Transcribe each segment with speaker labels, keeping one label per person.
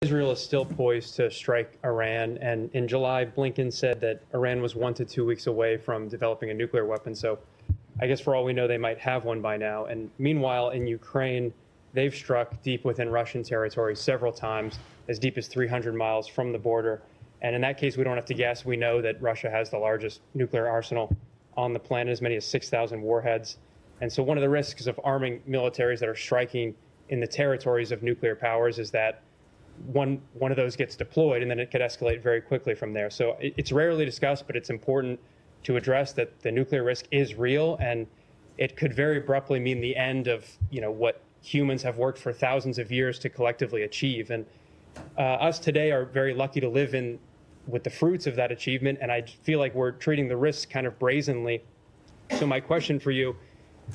Speaker 1: Israel is still poised to strike Iran, and in July, Blinken said that Iran was 1 to 2 weeks away from developing a nuclear weapon. So I guess for all we know, they might have one by now. And meanwhile, in Ukraine, they've struck deep within Russian territory several times, as deep as 300 miles from the border. And in that case, we don't have to guess. We know that Russia has the largest nuclear arsenal on the planet, as many as 6,000 warheads. And so one of the risks of arming militaries that are striking in the territories of nuclear powers is that one of those gets deployed, and then it could escalate very quickly from there. So it's rarely discussed, but it's important to address that the nuclear risk is real, and it could very abruptly mean the end of what humans have worked for thousands of years to collectively achieve. And us today are very lucky to live with the fruits of that achievement, and I feel like we're treating the risks kind of brazenly. So my question for you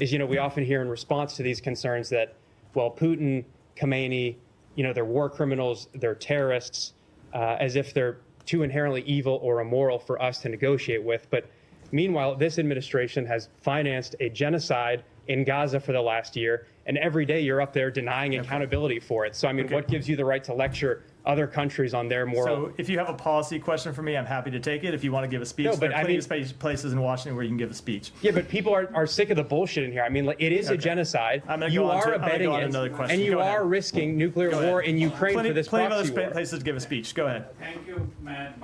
Speaker 1: is, we often hear in response to these concerns that, well, Putin, Khamenei, they're war criminals, they're terrorists, as if they're too inherently evil or immoral for us to negotiate with. But meanwhile, this administration has financed a genocide in Gaza for the last year, and every day you're up there denying accountability for it. So, what gives you the right to lecture other countries on their moral?
Speaker 2: So if you have a policy question for me, I'm happy to take it. If you want to give a speech, there are plenty of places in Washington where you can give a speech.
Speaker 1: Yeah, but people are sick of the bullshit in here. It is a genocide.
Speaker 2: You
Speaker 1: are abetting it, and you are risking nuclear war in Ukraine for this proxy war.
Speaker 2: Plenty of other places to give a speech. Go ahead.
Speaker 3: Thank you, Matt.